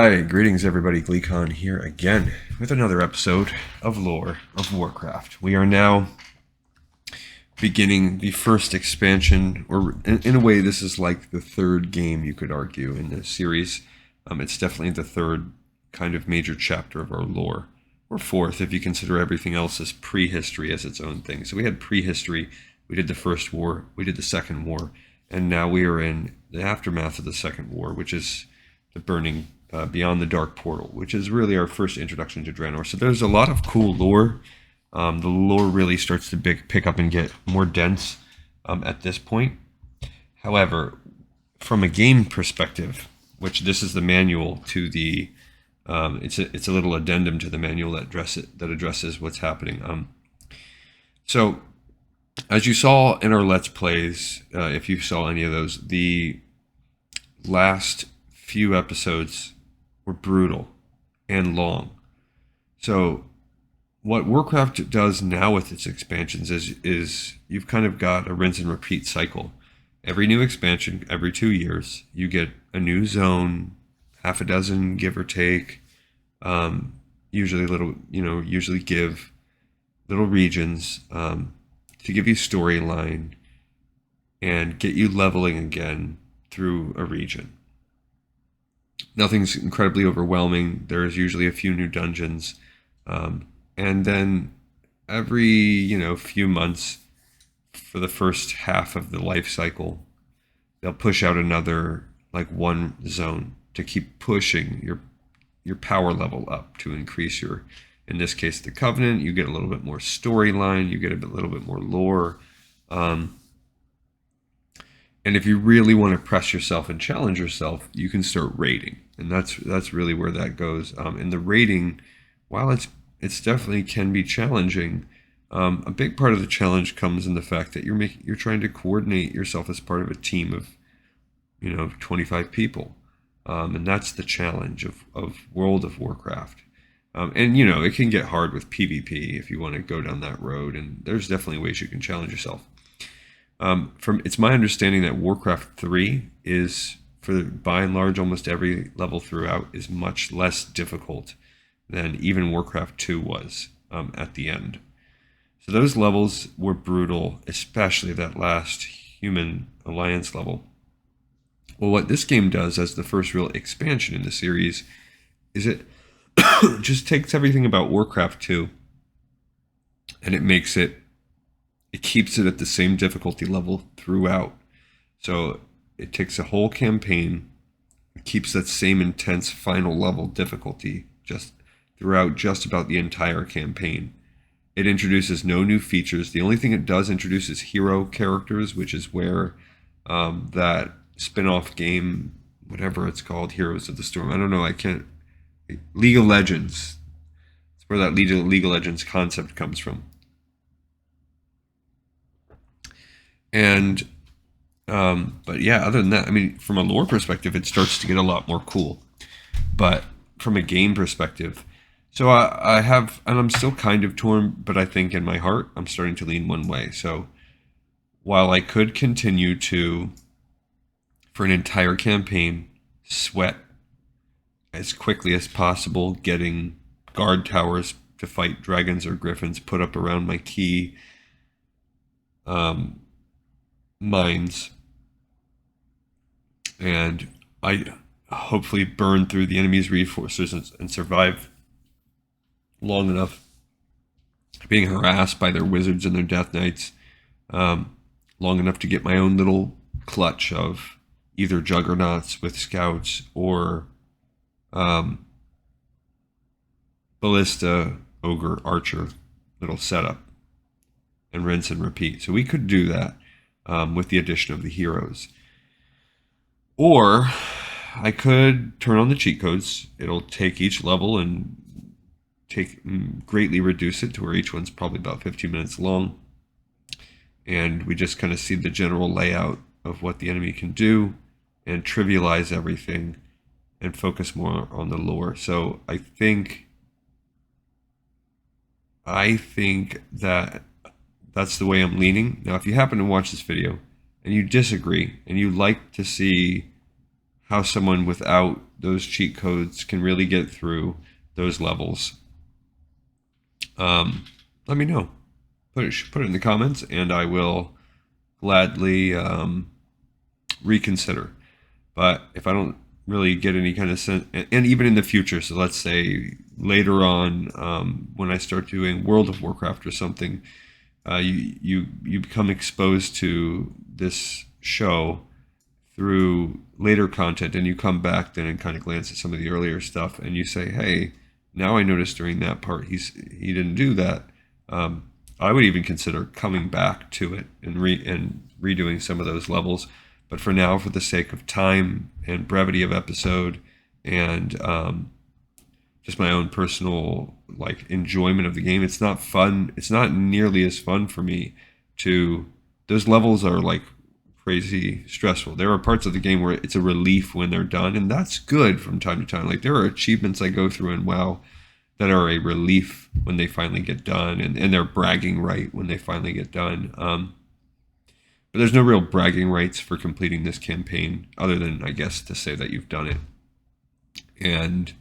Hi, greetings everybody, Gleekon here again with another episode of Lore of Warcraft. We are now beginning the first expansion, or in a way this is like the third game, you could argue, in this series. It's definitely the third kind of major chapter of our lore, or fourth if you consider everything else as prehistory as its own thing. So we had prehistory, we did the first war, we did the second war, and now we are in the aftermath of the second war, which is the burning Beyond the Dark Portal, which is really our first introduction to Draenor. So there's a lot of cool lore. The lore really starts to pick up and get more dense at this point. However, from a game perspective, which this is the manual to the, it's a little addendum to the manual that addresses what's happening. So, as you saw in our Let's Plays, if you saw any of those, the last few episodes were brutal and long. So what Warcraft does now with its expansions is you've kind of got a rinse and repeat cycle. Every new expansion, every 2 years, you get a new zone, half a dozen, give or take, usually give little regions to give you storyline and get you leveling again through a region. Nothing's incredibly overwhelming. There's usually a few new dungeons. And then every, few months for the first half of the life cycle, they'll push out another, like, one zone to keep pushing your power level up to increase your, in this case, the Covenant. You get a little bit more storyline. You get a little bit more lore. And if you really want to press yourself and challenge yourself, you can start raiding, and that's really where that goes. And the raiding, while it's definitely can be challenging, a big part of the challenge comes in the fact that you're trying to coordinate yourself as part of a team of 25 people, and that's the challenge of World of Warcraft. And it can get hard with PvP if you want to go down that road, and there's definitely ways you can challenge yourself. It's my understanding that Warcraft 3 is, by and large, almost every level throughout is much less difficult than even Warcraft 2 was at the end. So those levels were brutal, especially that last Human Alliance level. Well, what this game does as the first real expansion in the series is it just takes everything about Warcraft 2 and it keeps it at the same difficulty level throughout. So it takes a whole campaign, keeps that same intense final level difficulty just throughout just about the entire campaign. It introduces no new features. The only thing it does introduce is hero characters, which is where that spin-off game, whatever it's called, Heroes of the Storm. I don't know, League of Legends. It's where that League of Legends concept comes from. And, but yeah, other than that, from a lore perspective, it starts to get a lot more cool. But from a game perspective, so I have, and I'm still kind of torn, but I think in my heart, I'm starting to lean one way. So while I could continue to, for an entire campaign, sweat as quickly as possible, getting guard towers to fight dragons or griffins put up around my key mines, and I hopefully burn through the enemy's reinforcements and survive long enough being harassed by their wizards and their death knights, long enough to get my own little clutch of either juggernauts with scouts or ballista ogre archer little setup, and rinse and repeat. So we could do that with the addition of the heroes. Or I could turn on the cheat codes. It'll take each level and greatly reduce it to where each one's probably about 15 minutes long. And we just kind of see the general layout of what the enemy can do and trivialize everything and focus more on the lore. So I think that that's the way I'm leaning. Now, if you happen to watch this video and you disagree and you like to see how someone without those cheat codes can really get through those levels, let me know. Put it in the comments, and I will gladly reconsider. But if I don't really get any kind of sense, and even in the future, so let's say later on, when I start doing World of Warcraft or something, you become exposed to this show through later content, and you come back then and kind of glance at some of the earlier stuff, and you say, hey, now I noticed during that part he didn't do that. I would even consider coming back to it and redoing some of those levels. But for now, for the sake of time and brevity of episode, and just my own personal enjoyment of the game, it's not fun. It's not nearly as fun for me to. Those levels are crazy stressful. There are parts of the game where it's a relief when they're done, and that's good from time to time. There are achievements I go through in WoW that are a relief when they finally get done, and they're bragging right when they finally get done. But there's no real bragging rights for completing this campaign, other than, I guess, to say that you've done it. And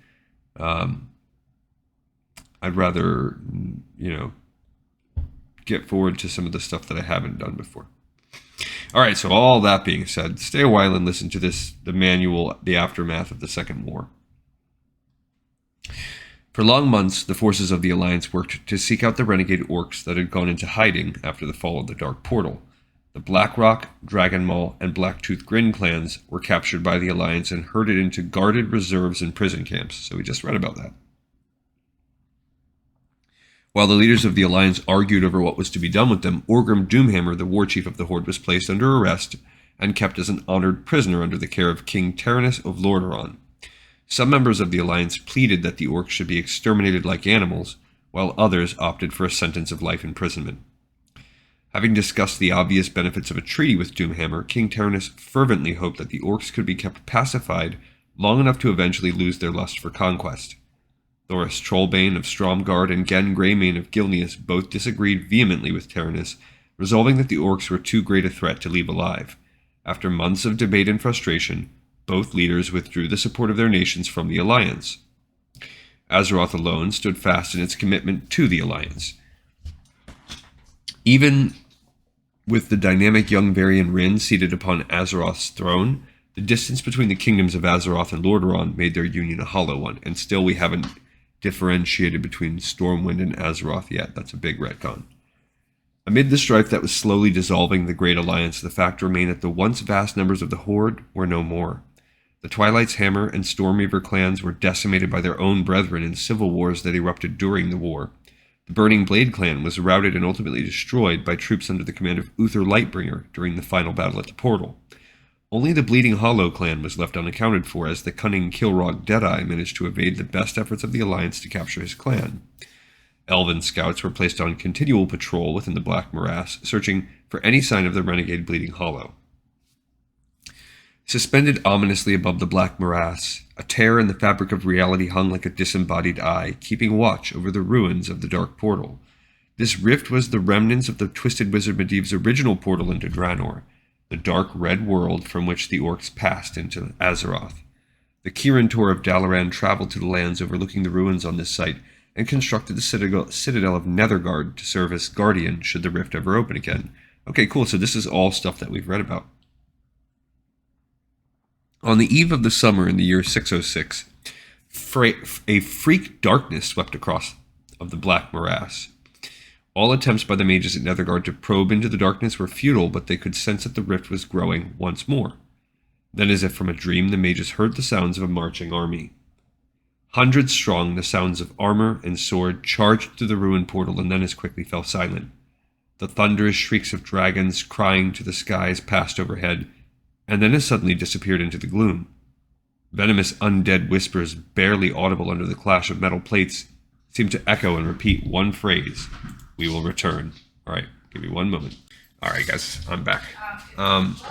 I'd rather, get forward to some of the stuff that I haven't done before. All right, so all that being said, stay a while and listen to the manual, The Aftermath of the Second War. For long months, the forces of the Alliance worked to seek out the renegade orcs that had gone into hiding after the fall of the Dark Portal. The Blackrock, Dragonmaw, and Blacktooth Grin clans were captured by the Alliance and herded into guarded reserves and prison camps, so we just read about that. While the leaders of the Alliance argued over what was to be done with them, Orgrim Doomhammer, the war chief of the Horde, was placed under arrest and kept as an honored prisoner under the care of King Taranis of Lordaeron. Some members of the Alliance pleaded that the orcs should be exterminated like animals, while others opted for a sentence of life imprisonment. Having discussed the obvious benefits of a treaty with Doomhammer, King Taranis fervently hoped that the orcs could be kept pacified long enough to eventually lose their lust for conquest. Thoris Trollbane of Stromgarde and Gen Greymane of Gilneas both disagreed vehemently with Taranis, resolving that the orcs were too great a threat to leave alive. After months of debate and frustration, both leaders withdrew the support of their nations from the Alliance. Azeroth alone stood fast in its commitment to the Alliance. Even with the dynamic young Varian Rin seated upon Azeroth's throne, the distance between the kingdoms of Azeroth and Lordaeron made their union a hollow one, and still we haven't differentiated between Stormwind and Azeroth yet. That's a big retcon. Amid the strife that was slowly dissolving the Great Alliance, the fact remained that the once vast numbers of the Horde were no more. The Twilight's Hammer and Stormreaver clans were decimated by their own brethren in civil wars that erupted during the war. The Burning Blade clan was routed and ultimately destroyed by troops under the command of Uther Lightbringer during the final battle at the portal. Only the Bleeding Hollow clan was left unaccounted for, as the cunning Kilrog Deadeye managed to evade the best efforts of the Alliance to capture his clan. Elven scouts were placed on continual patrol within the Black Morass, searching for any sign of the renegade Bleeding Hollow. Suspended ominously above the Black Morass, a tear in the fabric of reality hung like a disembodied eye, keeping watch over the ruins of the Dark Portal. This rift was the remnants of the Twisted Wizard Medivh's original portal into Draenor, the dark red world from which the orcs passed into Azeroth. The Kirin Tor of Dalaran traveled to the lands overlooking the ruins on this site and constructed the citadel of Nethergard to serve as guardian should the rift ever open again. Okay, cool, so this is all stuff that we've read about. On the eve of the summer in the year 606, a freak darkness swept across of the Black Morass. All attempts by the mages at Nethergard to probe into the darkness were futile, but they could sense that the rift was growing once more. Then, as if from a dream, the mages heard the sounds of a marching army. Hundreds strong, the sounds of armor and sword charged through the ruined portal and then as quickly fell silent. The thunderous shrieks of dragons crying to the skies passed overhead, and then as suddenly disappeared into the gloom. Venomous undead whispers, barely audible under the clash of metal plates, seemed to echo and repeat one phrase: "We will return." All right, give me one moment. All right, guys, I'm back.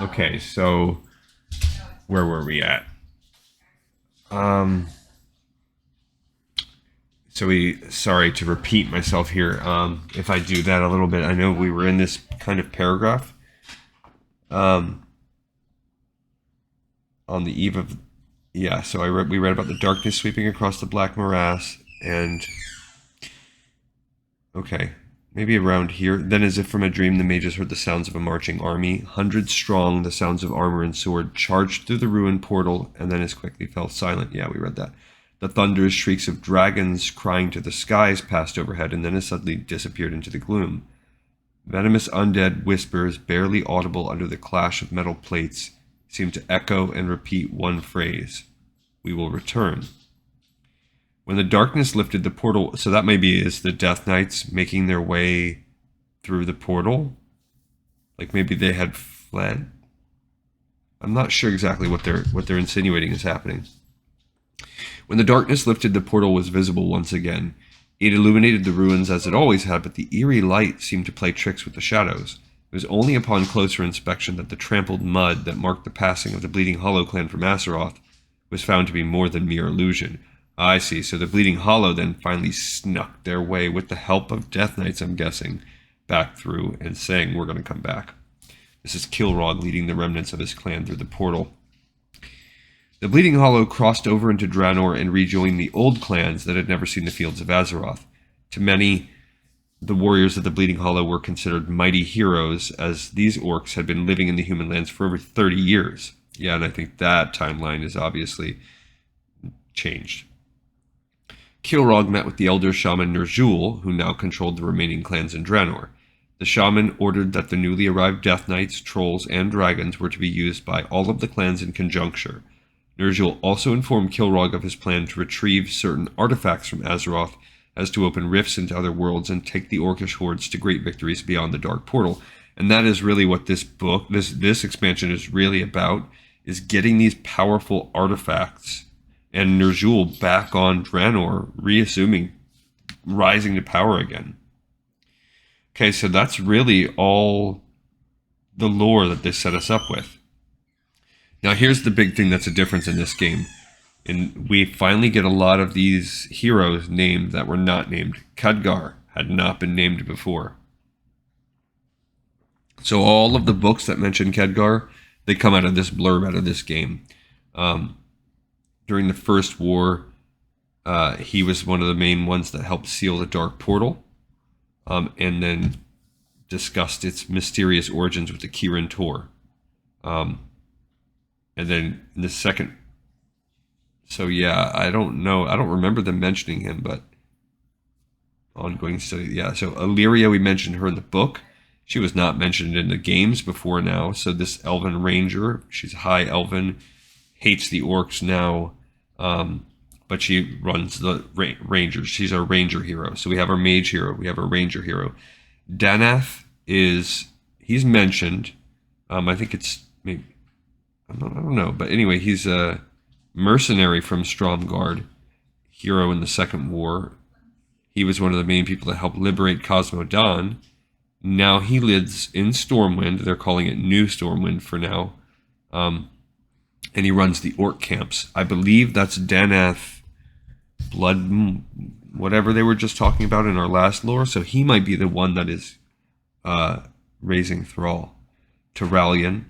Okay, so where were we at? Sorry to repeat myself here. If I do that a little bit, I know we were in this kind of paragraph. on the eve of, yeah, so we read about the darkness sweeping across the black morass, and okay, maybe around here. Then, as if from a dream, the mages heard the sounds of a marching army. Hundreds strong, the sounds of armor and sword charged through the ruined portal, and then as quickly fell silent. Yeah, we read that. The thunderous shrieks of dragons crying to the skies passed overhead, and then as suddenly disappeared into the gloom. Venomous undead whispers, barely audible under the clash of metal plates, seemed to echo and repeat one phrase: "We will return." When the darkness lifted, the portal, so that maybe is the Death Knights making their way through the portal. Like maybe they had fled. I'm not sure exactly what they're insinuating is happening. When the darkness lifted, the portal was visible once again. It illuminated the ruins as it always had, but the eerie light seemed to play tricks with the shadows. It was only upon closer inspection that the trampled mud that marked the passing of the Bleeding Hollow clan from Azeroth was found to be more than mere illusion. I see. So the Bleeding Hollow then finally snuck their way, with the help of Death Knights, I'm guessing, back through and saying, "We're going to come back." This is Kilrog leading the remnants of his clan through the portal. The Bleeding Hollow crossed over into Draenor and rejoined the old clans that had never seen the fields of Azeroth. To many, the warriors of the Bleeding Hollow were considered mighty heroes, as these orcs had been living in the human lands for over 30 years. Yeah, and I think that timeline is obviously changed. Kilrog met with the elder shaman Ner'zhul, who now controlled the remaining clans in Draenor. The shaman ordered that the newly arrived Death Knights, trolls, and dragons were to be used by all of the clans in conjuncture. Ner'zhul also informed Kilrog of his plan to retrieve certain artifacts from Azeroth, as to open rifts into other worlds and take the orcish hordes to great victories beyond the Dark Portal. And that is really what this book, this expansion is really about, is getting these powerful artifacts and Ner'zhul back on Draenor, reassuming, rising to power again. Okay, so that's really all the lore that they set us up with. Now here's the big thing that's a difference in this game. And we finally get a lot of these heroes named that were not named. Khadgar had not been named before. So all of the books that mention Khadgar, they come out of this blurb, out of this game. During the First War, he was one of the main ones that helped seal the Dark Portal, and then discussed its mysterious origins with the Kirin Tor. And then in the second... So yeah, I don't know. I don't remember them mentioning him, but ongoing study. Yeah, so Illyria, we mentioned her in the book. She was not mentioned in the games before now. So this Elven Ranger, she's high Elven, hates the orcs now, but she runs the Rangers. She's our Ranger hero. So we have our Mage hero. We have our Ranger hero. Danath he's mentioned. I think it's maybe, I don't know. But anyway, he's a mercenary from Stromgarde, hero in the Second War. He was one of the main people that helped liberate Cosmo Dawn. Now he lives in Stormwind. They're calling it New Stormwind for now. And he runs the orc camps. I believe that's Danath Blood, whatever they were just talking about in our last lore. So he might be the one that is raising Thrall. Turalyon.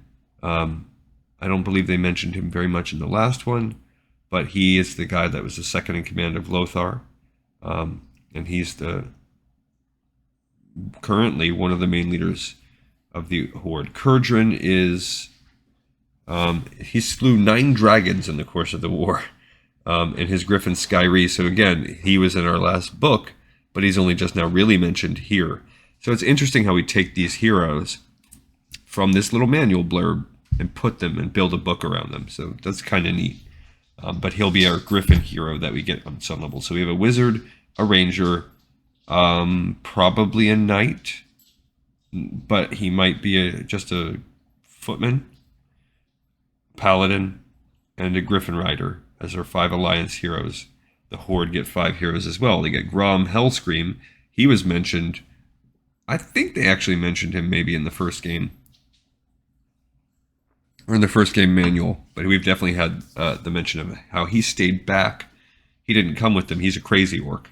I don't believe they mentioned him very much in the last one, but he is the guy that was the second in command of Lothar, and he's currently one of the main leaders of the Horde. Kurdran is, he slew 9 dragons in the course of the war, and his griffin Skyri. So again, he was in our last book, but he's only just now really mentioned here. So it's interesting how we take these heroes from this little manual blurb and put them and build a book around them. So that's kind of neat. But he'll be our Griffin hero that we get on some level. So we have a wizard, a ranger, probably a knight, but he might be just a footman, paladin, and a Griffin rider as our 5 alliance heroes. The Horde get 5 heroes as well. They get Grom Hellscream. He was mentioned. I think they actually mentioned him maybe in the first game. Or in the first game manual, but we've definitely had the mention of how he stayed back. He didn't come with them. He's a crazy orc.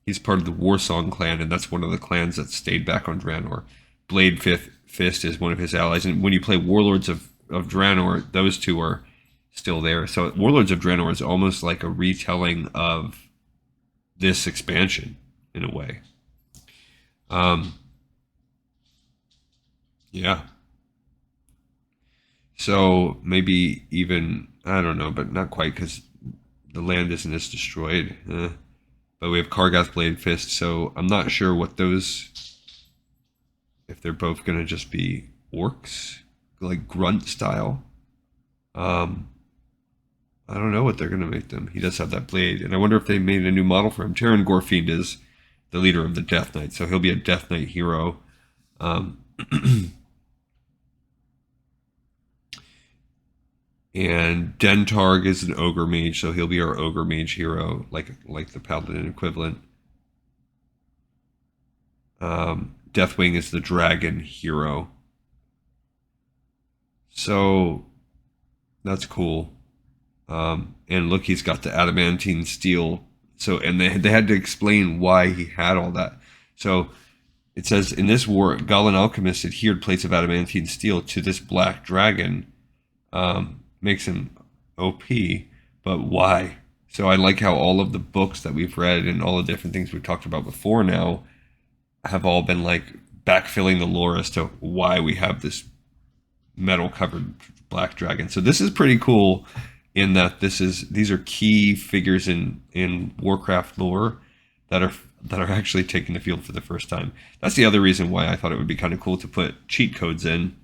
He's part of the Warsong clan, and that's one of the clans that stayed back on Draenor. Blade Fist is one of his allies, and when you play Warlords of of Draenor, those two are still there. So Warlords of Draenor is almost like a retelling of this expansion in a way. Yeah. So maybe even, I don't know, but not quite, because the land isn't as destroyed. But we have Kargath Blade Fist, so I'm not sure what those, if they're both going to just be orcs, like grunt style. I don't know what they're going to make them. He does have that blade, and I wonder if they made a new model for him. Terran Gorfiend is the leader of the Death Knight, so he'll be a Death Knight hero. And Dentarg is an Ogre Mage, so he'll be our Ogre Mage hero, like the Paladin equivalent. Deathwing is the Dragon hero. So that's cool. And look, he's got the adamantine steel. So, and they had to explain why he had all that. So it says, in this war, Galan alchemists adhered plates of adamantine steel to this black dragon. Makes him OP, but why? So I like how all of the books that we've read and all the different things we've talked about before now have all been like backfilling the lore as to why we have this metal covered black dragon. So this is pretty cool in that these are key figures in Warcraft lore that are actually taking the field for the first time. That's the other reason why I thought it would be kind of cool to put cheat codes in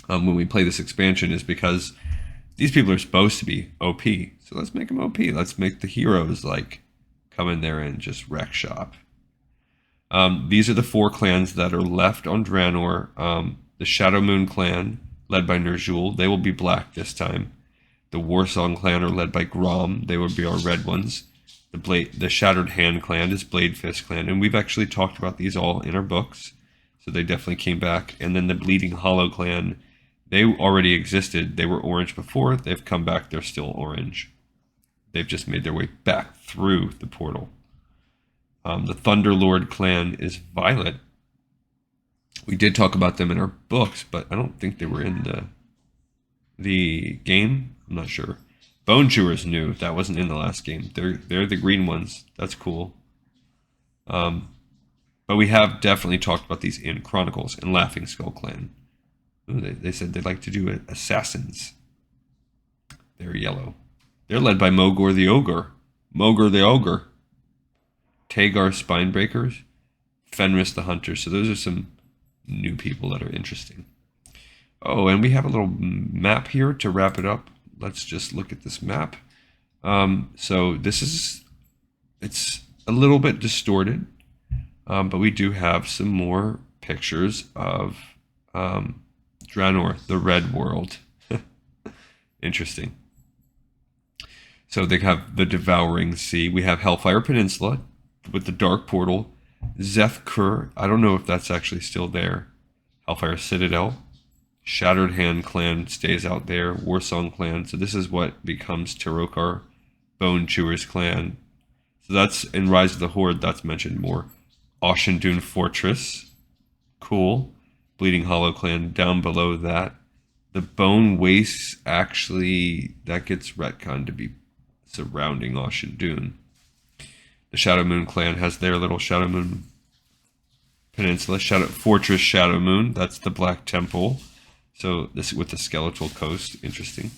when we play this expansion, is because these people are supposed to be OP. So let's make them OP. Let's make the heroes like come in there and just wreck shop. These are the 4 clans that are left on Draenor. The Shadow Moon clan, led by Ner'zhul, they will be black this time. The Warsong clan are led by Grom. They will be our red ones. The Shattered Hand clan is Blade Fist clan, and we've actually talked about these all in our books, so they definitely came back. And then the Bleeding Hollow clan, they already existed. They were orange before. They've come back. They're still orange. They've just made their way back through the portal. The Thunderlord clan is violet. We did talk about them in our books, but I don't think they were in the game. I'm not sure. Bone Chewers new. That wasn't in the last game. They're the green ones. That's cool. But we have definitely talked about these in Chronicles. And Laughing Skull clan. Ooh, they said they'd like to do assassins. They're yellow. They're led by Mogor the Ogre. Mogor the Ogre. Tagar Spinebreakers. Fenris the Hunter. So those are some new people that are interesting. Oh, and we have a little map here to wrap it up. Let's just look at this map. So it's a little bit distorted, but we do have some more pictures of Draenor, the Red World. Interesting. So they have the Devouring Sea. We have Hellfire Peninsula with the Dark Portal. Zethkur, I don't know if that's actually still there. Hellfire Citadel. Shattered Hand clan stays out there. Warsong clan. So this is what becomes Tirokar. Bone Chewers clan. So that's in Rise of the Horde. That's mentioned more. Ashendun Fortress. Cool. Bleeding Hollow clan down below that. The Bone Wastes, actually, that gets retconned to be surrounding Ashendun. The Shadow Moon clan has their little Shadow Moon Peninsula. Fortress Shadow Moon. That's the Black Temple. So this with the Skeletal Coast. Interesting.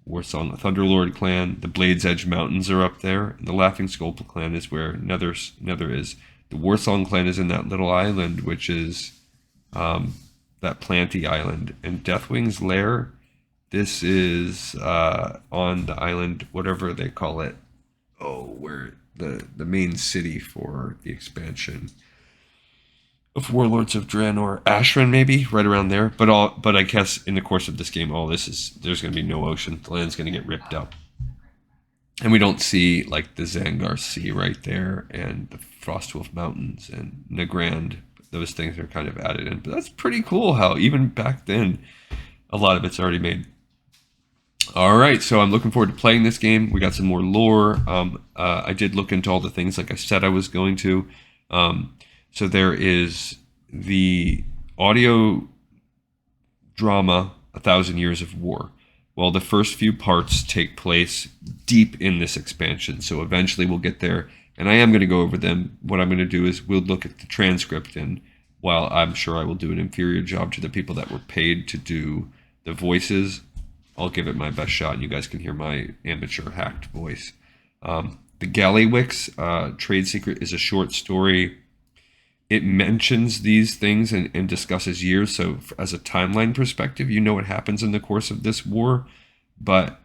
Warsong Thunderlord clan. The Blade's Edge Mountains are up there. And the Laughing Skull clan is where Nether is. The Warsong clan is in that little island, which is that planty island. And Deathwing's lair, this is on the island, whatever they call it. Oh, where the main city for the expansion of Warlords of Draenor. Ashran, maybe, right around there. But I guess in the course of this game, there's going to be no ocean. The land's going to get ripped up. And we don't see like the Zangar Sea right there and the Frostwolf Mountains and Nagrand. Those things are kind of added in. But that's pretty cool how even back then, a lot of it's already made. All right, so I'm looking forward to playing this game. We got some more lore. I did look into all the things like I said I was going to. So there is the audio drama 1,000 Years of War. Well, the first few parts take place deep in this expansion, so eventually we'll get there, and I am going to go over them. What I'm going to do is we'll look at the transcript, and while I'm sure I will do an inferior job to the people that were paid to do the voices, I'll give it my best shot, and you guys can hear my amateur hacked voice. The Gallywix trade secret is a short story. It mentions these things and discusses years. So as a timeline perspective, you know what happens in the course of this war, but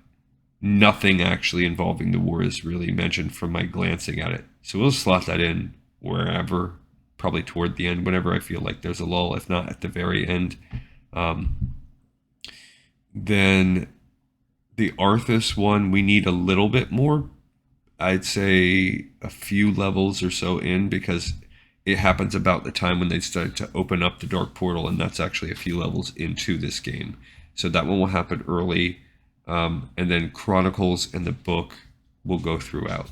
nothing actually involving the war is really mentioned from my glancing at it. So we'll slot that in wherever, probably toward the end, whenever I feel like there's a lull, if not at the very end. Then the Arthas one, we need a little bit more. I'd say a few levels or so in, because it happens about the time when they start to open up the Dark Portal, and that's actually a few levels into this game. So that one will happen early, and then Chronicles and the book will go throughout.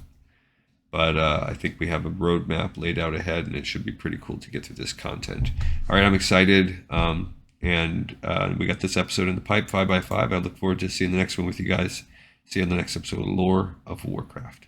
But I think we have a roadmap laid out ahead, and it should be pretty cool to get through this content. All right, I'm excited, and we got this episode in the pipe, 5x5. I look forward to seeing the next one with you guys. See you on the next episode of Lore of Warcraft.